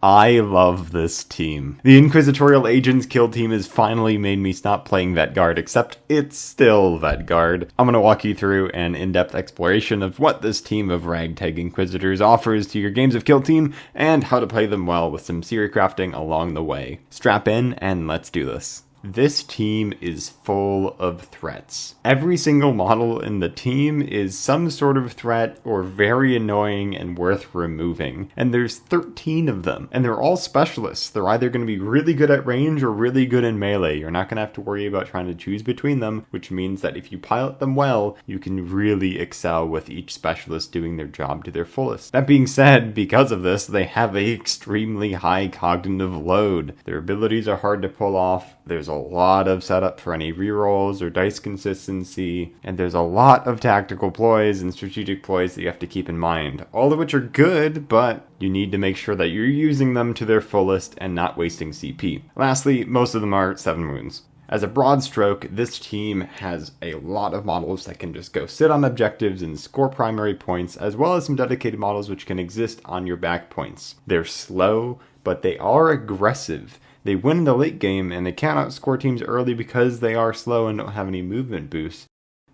I love this team. The Inquisitorial Agents kill team has finally made me stop playing Vet Guard, except it's still Vet Guard. I'm going to walk you through an in-depth exploration of what this team of ragtag Inquisitors offers to your games of kill team, and how to play them well with some theory crafting along the way. Strap in and let's do this. This team is full of threats. Every single model in the team is some sort of threat or very annoying and worth removing. And there's 13 of them. And they're all specialists. They're either going to be really good at range or really good in melee. You're not going to have to worry about trying to choose between them, which means that if you pilot them well, you can really excel with each specialist doing their job to their fullest. That being said, because of this, they have an extremely high cognitive load. Their abilities are hard to pull off. There's a lot of setup for any rerolls or dice consistency, and there's a lot of tactical ploys and strategic ploys that you have to keep in mind, all of which are good, but you need to make sure that you're using them to their fullest and not wasting CP. Lastly, most of them are 7 wounds. As a broad stroke, this team has a lot of models that can just go sit on objectives and score primary points, as well as some dedicated models which can exist on your back points. They're slow, but they are aggressive. They win in the late game, and they can't outscore teams early because they are slow and don't have any movement boosts.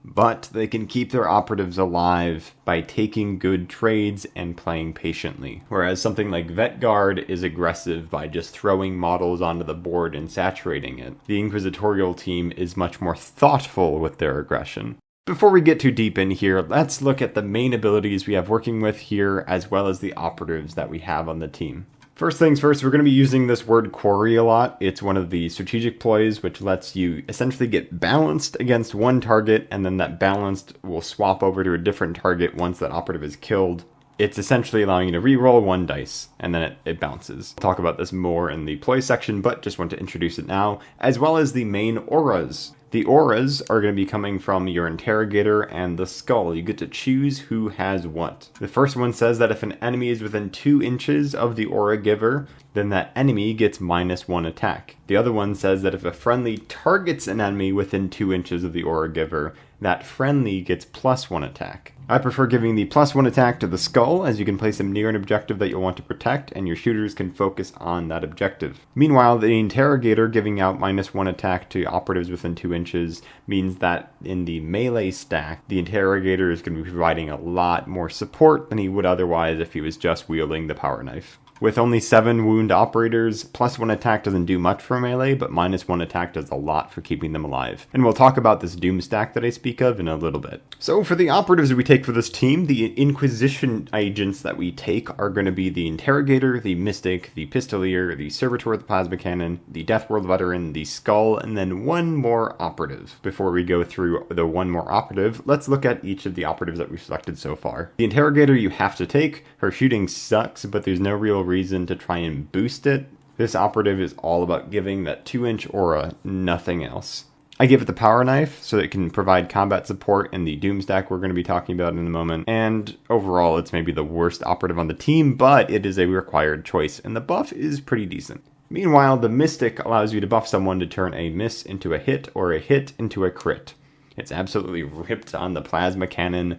But they can keep their operatives alive by taking good trades and playing patiently. Whereas something like Vet Guard is aggressive by just throwing models onto the board and saturating it. The Inquisitorial team is much more thoughtful with their aggression. Before we get too deep in here, let's look at the main abilities we have working with here, as well as the operatives that we have on the team. First things first, we're going to be using this word Quarry a lot. It's one of the strategic ploys which lets you essentially get balanced against one target, and then that balanced will swap over to a different target once that operative is killed. It's essentially allowing you to reroll 1 dice, and then it bounces. I'll talk about this more in the ploy section, but just want to introduce it now, as well as the main auras. The auras are going to be coming from your interrogator and the skull. You get to choose who has what. The first one says that if an enemy is within 2 inches of the aura giver, then that enemy gets -1 attack. The other one says that if a friendly targets an enemy within 2 inches of the aura giver, that friendly gets +1 attack. I prefer giving the +1 attack to the skull, as you can place him near an objective that you'll want to protect, and your shooters can focus on that objective. Meanwhile, the interrogator giving out -1 attack to operatives within 2 inches means that in the melee stack, the interrogator is going to be providing a lot more support than he would otherwise if he was just wielding the power knife. With only 7 wound operators, +1 attack doesn't do much for melee, but -1 attack does a lot for keeping them alive. And we'll talk about this doom stack that I speak of in a little bit. So for the operatives that we take for this team, the Inquisition agents that we take are going to be the Interrogator, the Mystic, the Pistolier, the Servitor with the Plasma Cannon, the Deathworld Veteran, the Skull, and then 1 more operative. Before we go through the 1 more operative, let's look at each of the operatives that we've selected so far. The Interrogator you have to take. Her shooting sucks, but there's no real reason to try and boost it. This operative is all about giving that 2-inch aura, nothing else. I give it the power knife so that it can provide combat support in the doom stack we're going to be talking about in a moment, and overall it's maybe the worst operative on the team, but it is a required choice, and the buff is pretty decent. Meanwhile, the Mystic allows you to buff someone to turn a miss into a hit or a hit into a crit. It's absolutely ripped on the plasma cannon.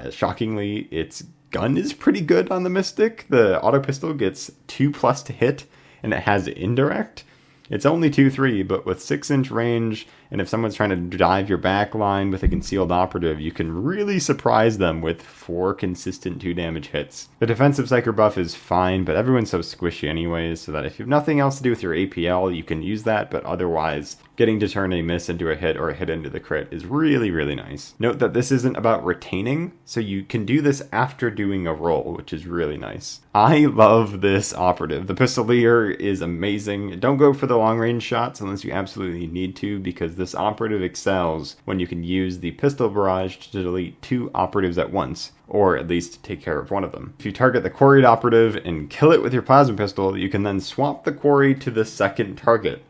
Shockingly, its gun is pretty good on the Mystic. The auto pistol gets 2+ to hit, and it has indirect. It's only 2-3, but with 6-inch range, and if someone's trying to dive your back line with a concealed operative, you can really surprise them with 4 consistent 2 damage hits. The defensive psyker buff is fine, but everyone's so squishy anyways, so that if you have nothing else to do with your APL, you can use that, but otherwise, getting to turn a miss into a hit or a hit into the crit is really, really nice. Note that this isn't about retaining, so you can do this after doing a roll, which is really nice. I love this operative. The Pistolier is amazing. Don't go for the long-range shots unless you absolutely need to, because this operative excels when you can use the pistol barrage to delete 2 operatives at once, or at least take care of one of them. If you target the quarried operative and kill it with your plasma pistol, you can then swap the quarry to the second target.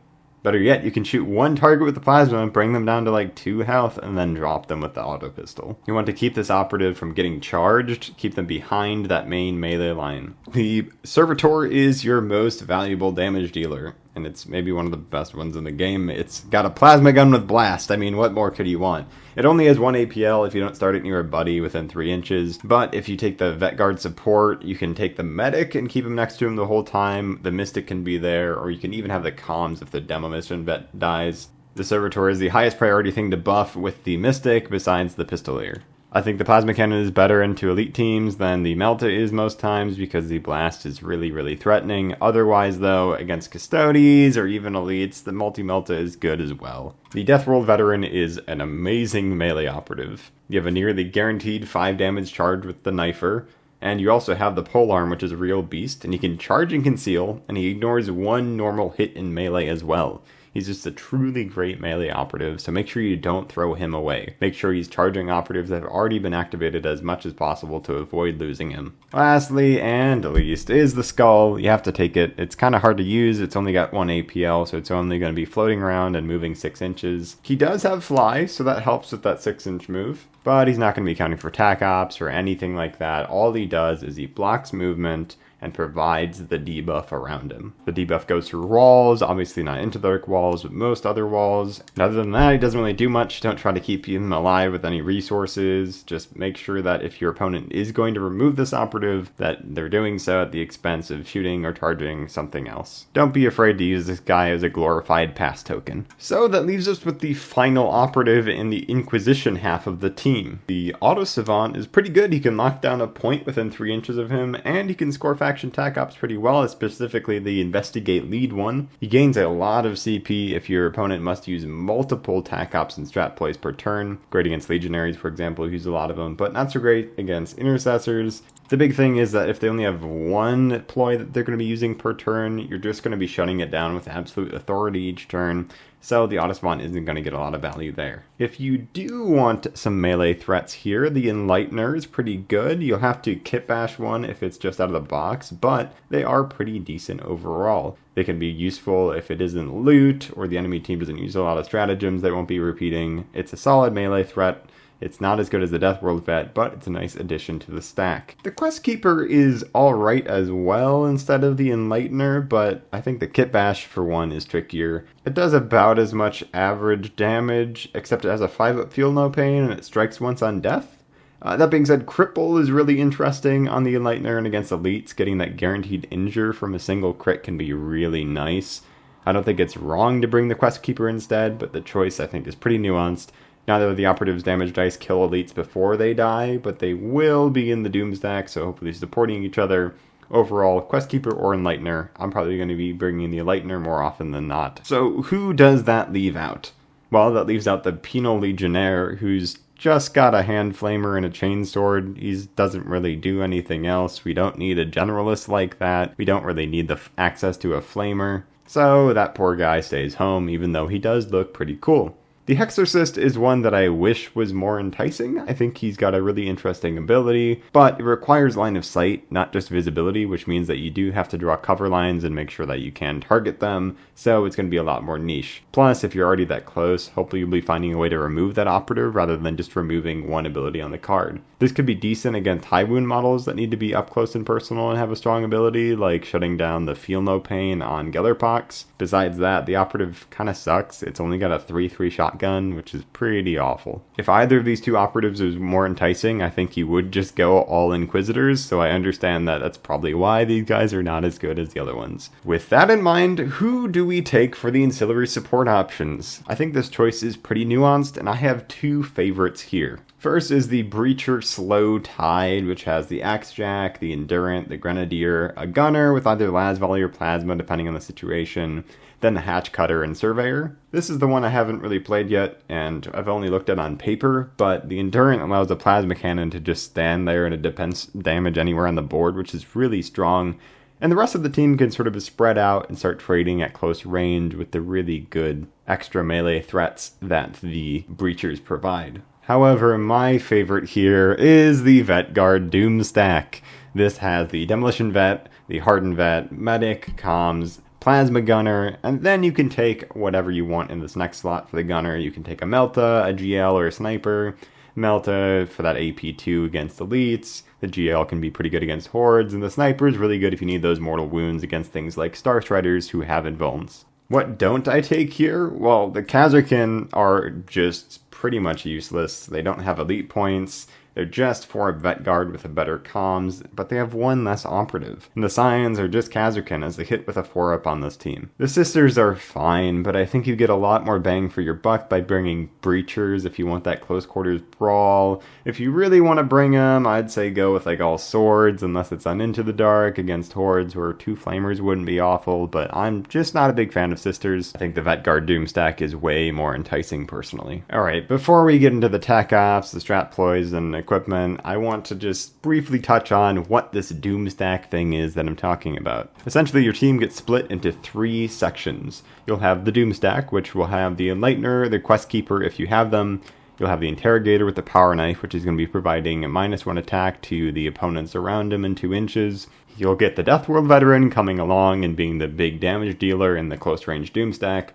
Better yet, you can shoot 1 target with the plasma and bring them down to like 2 health and then drop them with the auto pistol. You want to keep this operative from getting charged, keep them behind that main melee line. The Servitor is your most valuable damage dealer, and it's maybe one of the best ones in the game. It's got a plasma gun with blast. I mean, what more could you want? It only has 1 APL if you don't start it near a buddy within 3 inches, but if you take the Vet Guard support, you can take the medic and keep him next to him the whole time. The mystic can be there, or you can even have the comms if the demo mission vet dies. The Servitor is the highest priority thing to buff with the mystic besides the Pistolier. I think the Plasma Cannon is better into elite teams than the Melta is most times because the blast is really, really threatening. Otherwise, though, against Custodes or even elites, the Multi-Melta is good as well. The Deathworld Veteran is an amazing melee operative. You have a nearly guaranteed 5 damage charge with the Knifer, and you also have the Polearm, which is a real beast, and he can charge and conceal, and he ignores 1 normal hit in melee as well. He's just a truly great melee operative, so make sure you don't throw him away. Make sure he's charging operatives that have already been activated as much as possible to avoid losing him. Lastly, and least, is the Skull. You have to take it. It's kind of hard to use. It's only got 1 APL, so it's only going to be floating around and moving 6 inches. He does have Fly, so that helps with that 6-inch move. But he's not going to be counting for Tac Ops or anything like that. All he does is he blocks movement and provides the debuff around him. The debuff goes through walls, obviously not into the walls, but most other walls. And other than that, he doesn't really do much. Don't try to keep him alive with any resources. Just make sure that if your opponent is going to remove this operative, that they're doing so at the expense of shooting or charging something else. Don't be afraid to use this guy as a glorified pass token. So that leaves us with the final operative in the Inquisition half of the team. The Auto Savant is pretty good. He can lock down a point within 3 inches of him, and he can score faction Tac Ops pretty well, specifically the Investigate lead one. He gains a lot of CP if your opponent must use multiple Tac Ops and Strat Ploys per turn. Great against Legionaries, for example, who use a lot of them, but not so great against Intercessors. The big thing is that if they only have 1 ploy that they're going to be using per turn, you're just going to be shutting it down with absolute authority each turn, so the Autospawn isn't going to get a lot of value there. If you do want some melee threats here, the Enlightener is pretty good. You'll have to kit bash one if it's just out of the box, but they are pretty decent overall. They can be useful if it isn't loot, or the enemy team doesn't use a lot of stratagems they won't be repeating. It's a solid melee threat. It's not as good as the Deathworld Vet, but it's a nice addition to the stack. The Quest Keeper is alright as well instead of the Enlightener, but I think the Kit Bash for one is trickier. It does about as much average damage, except it has a 5-up Feel No Pain and it strikes once on death. That being said, Cripple is really interesting on the Enlightener, and against elites, getting that guaranteed injure from a single crit can be really nice. I don't think it's wrong to bring the Quest Keeper instead, but the choice I think is pretty nuanced. Neither of the operatives' damage dice kill elites before they die, but they will be in the Doom stack, so hopefully supporting each other. Overall, Quest Keeper or Enlightener, I'm probably going to be bringing the Enlightener more often than not. So who does that leave out? Well, that leaves out the Penal Legionnaire, who's just got a hand flamer and a chainsword. He doesn't really do anything else. We don't need a generalist like that. We don't really need the access to a flamer. So that poor guy stays home, even though he does look pretty cool. The Hexorcist is one that I wish was more enticing. I think he's got a really interesting ability, but it requires line of sight, not just visibility, which means that you do have to draw cover lines and make sure that you can target them, so it's going to be a lot more niche. Plus, if you're already that close, hopefully you'll be finding a way to remove that operative rather than just removing one ability on the card. This could be decent against high wound models that need to be up close and personal and have a strong ability, like shutting down the Feel No Pain on Gellerpox. Besides that, the operative kind of sucks. It's only got a 3/3 shotgun, which is pretty awful. If either of these two operatives was more enticing, I think you would just go all Inquisitors, so I understand that that's probably why these guys are not as good as the other ones. With that in mind, who do we take for the ancillary support options? I think this choice is pretty nuanced, and I have 2 favorites here. First is the Breacher Slow Tide, which has the Axe Jack, the Endurant, the Grenadier, a Gunner with either Las Volley or Plasma depending on the situation, then the Hatch Cutter and Surveyor. This is the one I haven't really played yet, and I've only looked at on paper, but the Endurant allows the Plasma Cannon to just stand there and it defense damage anywhere on the board, which is really strong. And the rest of the team can sort of spread out and start trading at close range with the really good extra melee threats that the Breachers provide. However, my favorite here is the Vet Guard Doom stack. This has the Demolition Vet, the Hardened Vet, Medic, Comms, Plasma Gunner, and then you can take whatever you want in this next slot for the Gunner. You can take a Melta, a GL, or a Sniper. Melta for that AP2 against elites. The GL can be pretty good against hordes, and the sniper is really good if you need those mortal wounds against things like Star Striders who have invulns. What don't I take here? Well, the Khazarkin are just pretty much useless. They don't have elite points. They're just for a vet guard with a better comms, but they have one less operative. And the Scions are just Khazarkin as they hit with a 4-up on this team. The Sisters are fine, but I think you get a lot more bang for your buck by bringing Breachers if you want that close quarters brawl. If you really want to bring them, I'd say go with like all swords, unless it's on Into the Dark against hordes where 2 Flamers wouldn't be awful, but I'm just not a big fan of Sisters. I think the vet guard Doom stack is way more enticing personally. Alright, before we get into the Tac Ops, the strat ploys, and equipment, I want to just briefly touch on what this Doom stack thing is that I'm talking about. Essentially, your team gets split into 3 sections. You'll have the Doom stack, which will have the Enlightener, the Quest Keeper if you have them. You'll have the Interrogator with the Power Knife, which is going to be providing a -1 attack to the opponents around him in 2 inches. You'll get the Deathworld Veteran coming along and being the big damage dealer in the close range Doom stack.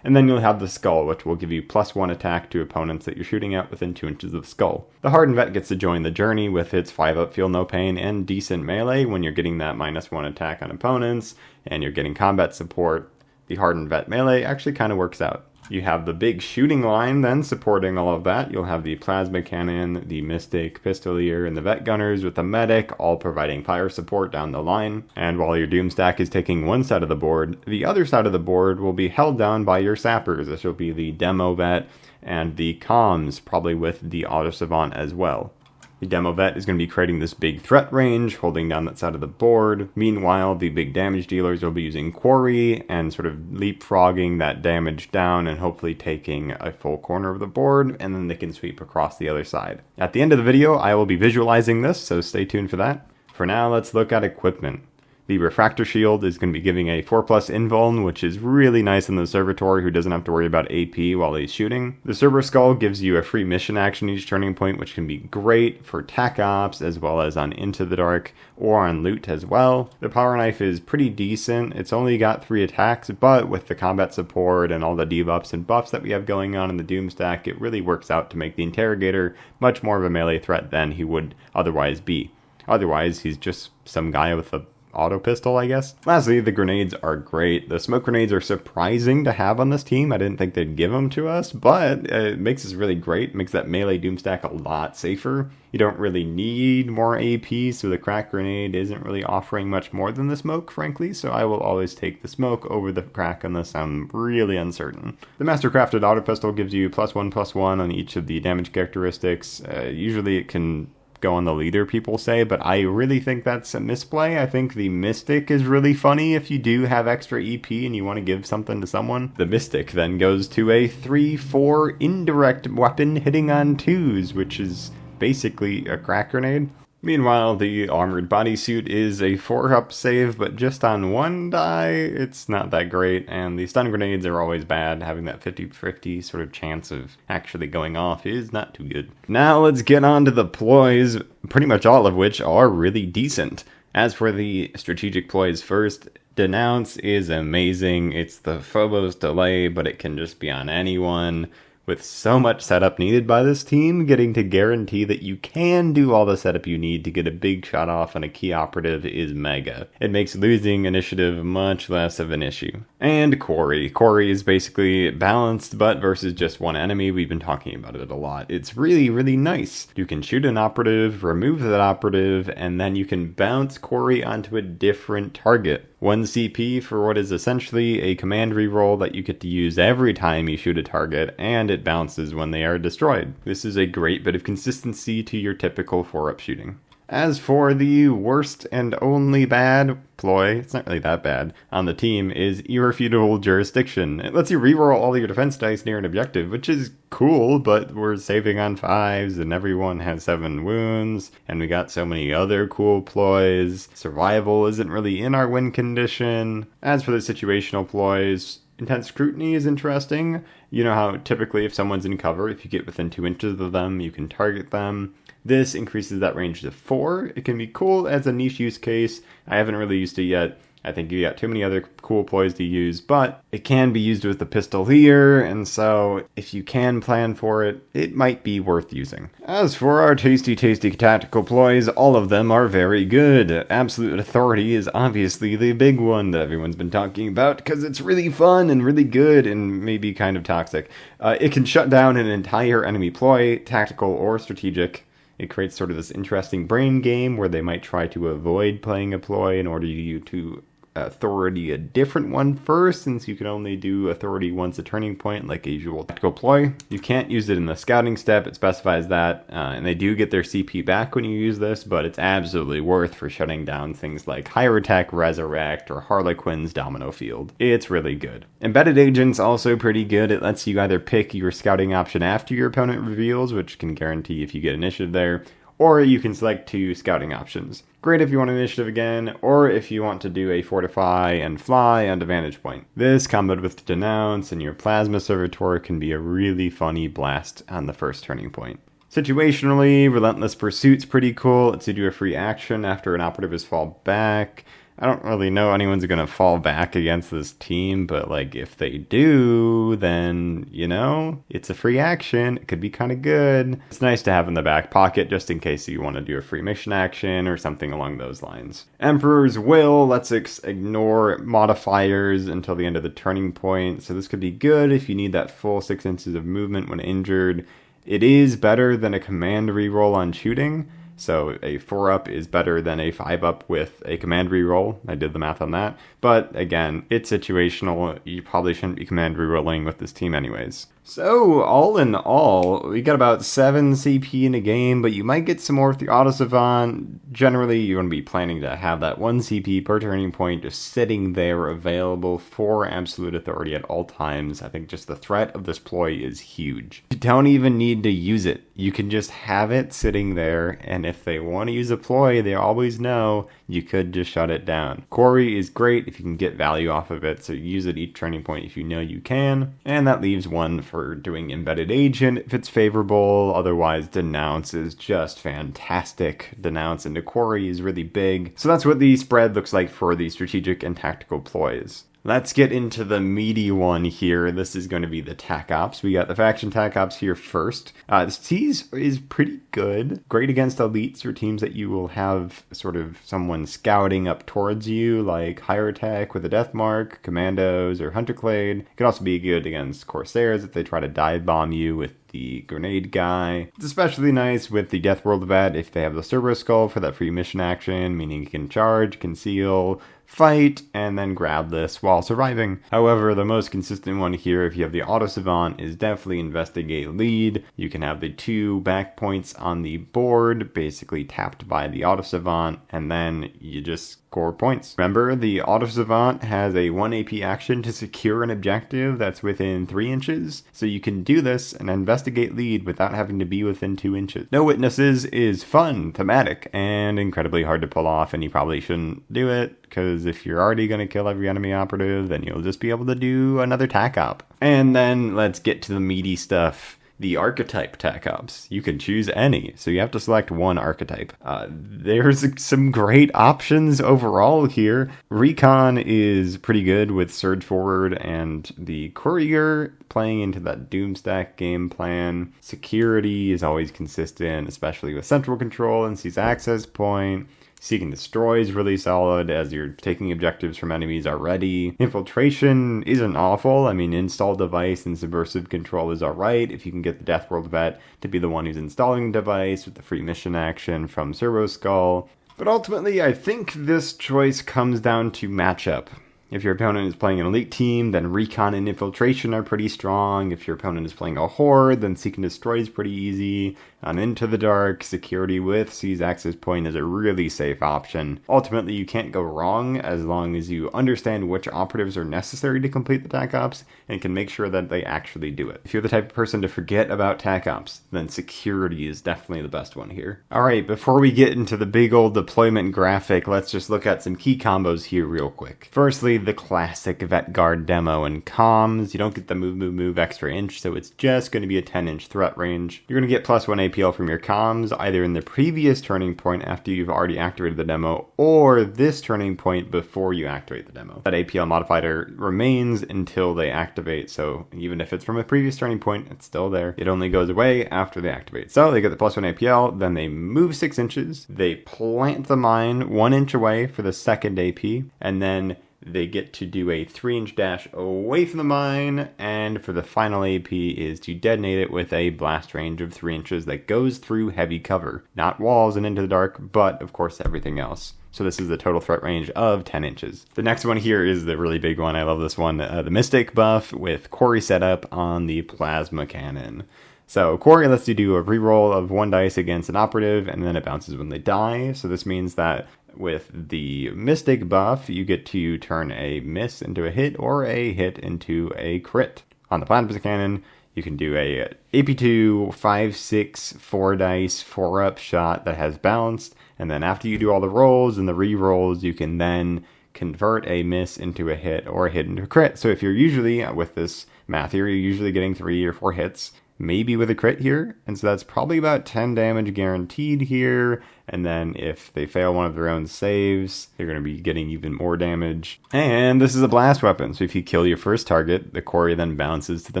And then you'll have the Skull, which will give you +1 attack to opponents that you're shooting at within 2 inches of the Skull. The Hardened Vet gets to join the journey with its 5-up Feel No Pain and decent melee when you're getting that -1 attack on opponents, and you're getting combat support. The Hardened Vet melee actually kind of works out. You have the big shooting line then supporting all of that. You'll have the Plasma Cannon, the Mystic, Pistolier, and the Vet Gunners with the Medic, all providing fire support down the line. And while your Doom stack is taking one side of the board, the other side of the board will be held down by your Sappers. This will be the Demo Vet and the Comms, probably with the Auto Savant as well. The Demo Vet is going to be creating this big threat range, holding down that side of the board. Meanwhile, the big damage dealers will be using Quarry and sort of leapfrogging that damage down and hopefully taking a full corner of the board, and then they can sweep across the other side. At the end of the video, I will be visualizing this, so stay tuned for that. For now, let's look at equipment. The Refractor Shield is going to be giving a 4+ invuln, which is really nice in the Servitor who doesn't have to worry about AP while he's shooting. The Cerber Skull gives you a free mission action each turning point, which can be great for Tac Ops as well as on Into the Dark or on Loot as well. The Power Knife is pretty decent. It's only got 3 attacks, but with the combat support and all the debuffs and buffs that we have going on in the Doom stack, it really works out to make the Interrogator much more of a melee threat than he would otherwise be. Otherwise, he's just some guy with a auto pistol, I guess. Lastly, the grenades are great. The smoke grenades are surprising to have on this team. I didn't think they'd give them to us, but it makes this really great. It makes that melee Doom stack a lot safer. You don't really need more AP, so the crack grenade isn't really offering much more than the smoke, frankly, so I will always take the smoke over the crack unless I'm really uncertain. The Mastercrafted Auto Pistol gives you +1/+1 on each of the damage characteristics. Usually it can go on the leader, people say, but I really think that's a misplay. I think the Mystic is really funny if you do have extra EP and you want to give something to someone. The Mystic then goes to a 3/4 indirect weapon hitting on 2s, which is basically a crack grenade. Meanwhile, the Armored Bodysuit is a 4-up save, but just on 1 die, it's not that great, and the stun grenades are always bad. Having that 50-50 sort of chance of actually going off is not too good. Now let's get on to the ploys, pretty much all of which are really decent. As for the strategic ploys first, Denounce is amazing. It's the Phobos delay, but it can just be on anyone. With so much setup needed by this team, getting to guarantee that you can do all the setup you need to get a big shot off on a key operative is mega. It makes losing initiative much less of an issue. And Quarry. Quarry is basically balanced, but versus just one enemy. We've been talking about it a lot. It's really, really nice. You can shoot an operative, remove that operative, and then you can bounce Quarry onto a different target. 1 CP for what is essentially a command reroll that you get to use every time you shoot a target, and it bounces when they are destroyed. This is a great bit of consistency to your typical 4-up shooting. As for the worst and only bad ploy, it's not really that bad, on the team is Irrefutable Jurisdiction. It lets you reroll all your defense dice near an objective, which is cool, but we're saving on 5s and everyone has 7 wounds, and we got so many other cool ploys. Survival isn't really in our win condition. As for the situational ploys, Intense Scrutiny is interesting. You know how typically if someone's in cover, if you get within 2 inches of them, you can target them. This increases that range to 4. It can be cool as a niche use case. I haven't really used it yet. I think you got too many other cool ploys to use, but it can be used with the Pistolier, and so if you can plan for it, it might be worth using. As for our tasty tactical ploys, all of them are very good. Absolute Authority is obviously the big one that everyone's been talking about because it's really fun and really good and maybe kind of toxic. It can shut down an entire enemy ploy, tactical or strategic. It creates sort of this interesting brain game where they might try to avoid playing a ploy in order you to authority a different one first, since you can only do authority once a turning point like a usual tactical ploy. You can't use it in the scouting step, it specifies that, and they do get their CP back when you use this, but it's absolutely worth for shutting down things like Higher Attack, Resurrect, or Harlequin's Domino Field. It's really good. Embedded Agent's also pretty good. It lets you either pick your scouting option after your opponent reveals, which can guarantee if you get initiative there, or you can select 2 scouting options. Great if you want initiative again, or if you want to do a Fortify and Fly on the Vantage Point. This, comboed with Denounce and your Plasma Servitor, can be a really funny blast on the first turning point. Situationally, Relentless Pursuit's pretty cool. It's to do a free action after an operative is fall back. I don't really know anyone's going to fall back against this team, but like if they do, then, you know, it's a free action. It could be kind of good. It's nice to have in the back pocket just in case you want to do a free mission action or something along those lines. Emperor's Will lets ignore modifiers until the end of the turning point, so this could be good if you need that full 6 inches of movement when injured. It is better than a command reroll on shooting. So a 4-up is better than a 5-up with a command reroll. I did the math on that. But again, it's situational. You probably shouldn't be command rerolling with this team anyways. So all in all, we got about 7 CP in a game, but you might get some more with the Auto Savant. Generally, you want to be planning to have that 1 CP per turning point just sitting there available for Absolute Authority at all times. I think just the threat of this ploy is huge. You don't even need to use it. You can just have it sitting there, and if they want to use a ploy, they always know you could just shut it down. Quarry is great if you can get value off of it, so use it each turning point if you know you can, and that leaves 1 for doing Embedded Agent if it's favorable. Otherwise, Denounce is just fantastic. Denounce into Quarry is really big. So that's what the spread looks like for the strategic and tactical ploys. Let's get into the meaty one here. This is going to be the Tac Ops. We got the faction Tac Ops here first. This tease is pretty good. Great against elites or teams that you will have sort of someone scouting up towards you, like Higher Attack with a Death Mark, Commandos, or Hunterclade. It can also be good against Corsairs if they try to dive bomb you with the grenade guy. It's especially nice with the Death World Vet if they have the Cerberus Skull for that free mission action, meaning you can charge, conceal, fight, and then grab this while surviving. However, the most consistent one here, if you have the Auto Savant, is definitely Investigate Lead. You can have the 2 back points on the board, basically tapped by the Auto Savant, and then you just score points. Remember, the Auto Savant has a 1 AP action to secure an objective that's within 3 inches, so you can do this and investigate lead without having to be within 2 inches. No Witnesses is fun, thematic, and incredibly hard to pull off, and you probably shouldn't do it, because if you're already going to kill every enemy operative, then you'll just be able to do another Tac Op. And then let's get to the meaty stuff. The archetype Tac Ops. You can choose any, so you have to select 1 archetype. There's some great options overall here. Recon is pretty good with Surge Forward and the Courier playing into that Doomstack game plan. Security is always consistent, especially with Central Control and Seize Access Point. Seek and Destroy is really solid as you're taking objectives from enemies already. Infiltration isn't awful. I mean, Install Device and Subversive Control is alright if you can get the Death World Vet to be the one who's installing the device with the free mission action from Servo Skull. But ultimately, I think this choice comes down to matchup. If your opponent is playing an elite team, then Recon and Infiltration are pretty strong. If your opponent is playing a Horde, then Seek and Destroy is pretty easy. On Into the Dark, Security with Seize Access Point is a really safe option. Ultimately, you can't go wrong as long as you understand which operatives are necessary to complete the Tac Ops and can make sure that they actually do it. If you're the type of person to forget about Tac Ops, then Security is definitely the best one here. Alright, before we get into the big old deployment graphic, let's just look at some key combos here real quick. Firstly, the classic Vet Guard demo and comms. You don't get the move extra inch, so it's just going to be a 10-inch threat range. You're going to get +1 APL from your comms, either in the previous turning point after you've already activated the demo, or this turning point before you activate the demo. That APL modifier remains until they activate, so even if it's from a previous turning point, it's still there. It only goes away after they activate. So they get the +1 APL, then they move 6 inches, they plant the mine 1 inch away for the second AP, and then they get to do a 3-inch dash away from the mine, and for the final AP is to detonate it with a blast range of 3 inches that goes through heavy cover. Not walls and into the dark, but of course everything else. So this is the total threat range of 10 inches. The next one here is the really big one. I love this one. The Mystic buff with Quarry setup on the Plasma Cannon. So Quarry lets you do a reroll of 1 dice against an operative, and then it bounces when they die. So this means that with the Mystic buff, you get to turn a miss into a hit or a hit into a crit. On the Plasma Cannon, you can do a AP2 5/6 4 dice 4-up shot that has bounced, and then after you do all the rolls and the re-rolls, you can then convert a miss into a hit or a hit into a crit. So if you're usually, with this math here, you're usually getting 3 or 4 hits, maybe with a crit here, and so that's probably about 10 damage guaranteed here. And then if they fail one of their own saves, they're going to be getting even more damage. And this is a blast weapon, so if you kill your first target, the Quarry then bounces to the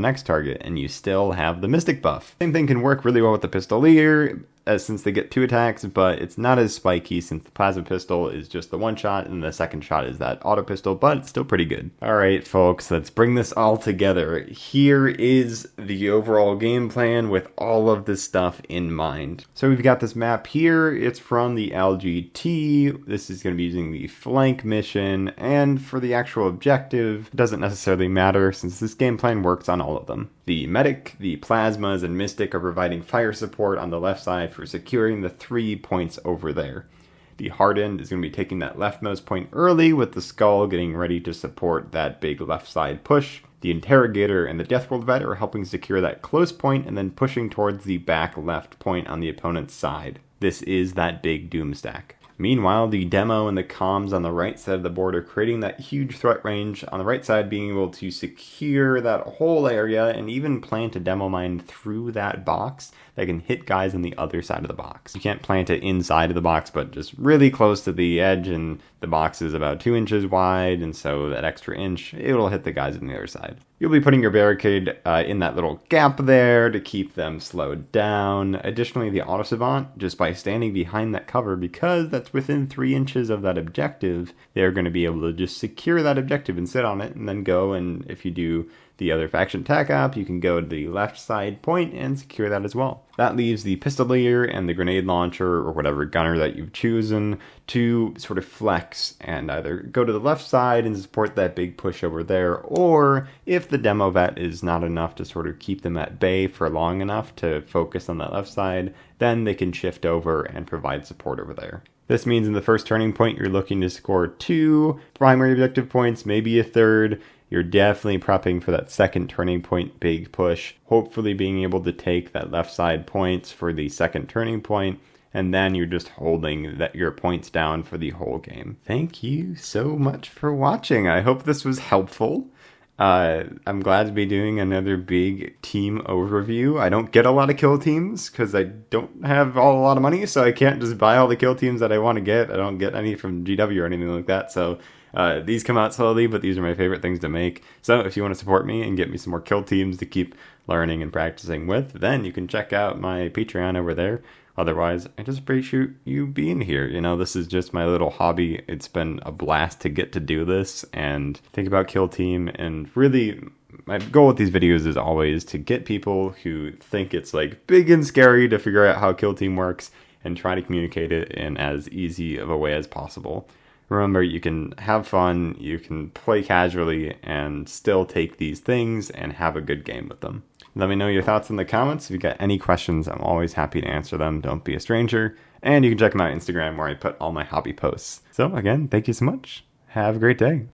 next target, and you still have the Mystic buff. Same thing can work really well with the Pistolier, since they get 2 attacks, but it's not as spiky since the Plasma Pistol is just the 1 shot, and the second shot is that auto pistol, but it's still pretty good. Alright folks, let's bring this all together. Here is the overall game plan with all of this stuff in mind. So we've got this map here. It's from the LGT. This is going to be using the flank mission, and for the actual objective, it doesn't necessarily matter since this game plan works on all of them. The Medic, the Plasmas, and Mystic are providing fire support on the left side for securing the 3 points over there. The Hardened is going to be taking that leftmost point early, with the Skull getting ready to support that big left side push. The Interrogator and the Deathworld Vet are helping secure that close point and then pushing towards the back left point on the opponent's side. This is that big Doom stack. Meanwhile, the Demo and the Comms on the right side of the board are creating that huge threat range. On the right side, being able to secure that whole area and even plant a Demo Mine through that box that can hit guys on the other side of the box. You can't plant it inside of the box, but just really close to the edge, and the box is about 2 inches wide, and so that extra inch, it'll hit the guys on the other side. You'll be putting your barricade in that little gap there to keep them slowed down. Additionally, the Auto Savant, just by standing behind that cover, because that's within 3 inches of that objective, they're going to be able to just secure that objective and sit on it, and then go, and if you do the other faction Tac Op, you can go to the left side point and secure that as well. That leaves the Pistolier and the grenade launcher, or whatever gunner that you've chosen, to sort of flex and either go to the left side and support that big push over there, or if the Demo Vet is not enough to sort of keep them at bay for long enough to focus on that left side, then they can shift over and provide support over there. This means in the first turning point, you're looking to score 2 primary objective points, maybe a third. You're definitely prepping for that second turning point big push, hopefully being able to take that left side points for the second turning point, and then you're just holding your points down for the whole game. Thank you so much for watching. I hope this was helpful. I'm glad to be doing another big team overview. I don't get a lot of kill teams because I don't have a lot of money, so I can't just buy all the kill teams that I want to get. I don't get any from GW or anything like that, so these come out slowly, but these are my favorite things to make. So if you want to support me and get me some more kill teams to keep learning and practicing with, then you can check out my Patreon over there. Otherwise, I just appreciate you being here. You know, this is just my little hobby. It's been a blast to get to do this and think about Kill Team. And really, my goal with these videos is always to get people who think it's like big and scary to figure out how Kill Team works and try to communicate it in as easy of a way as possible. Remember, you can have fun, you can play casually, and still take these things and have a good game with them. Let me know your thoughts in the comments. If you got any questions, I'm always happy to answer them. Don't be a stranger. And you can check my Instagram where I put all my hobby posts. So again, thank you so much. Have a great day.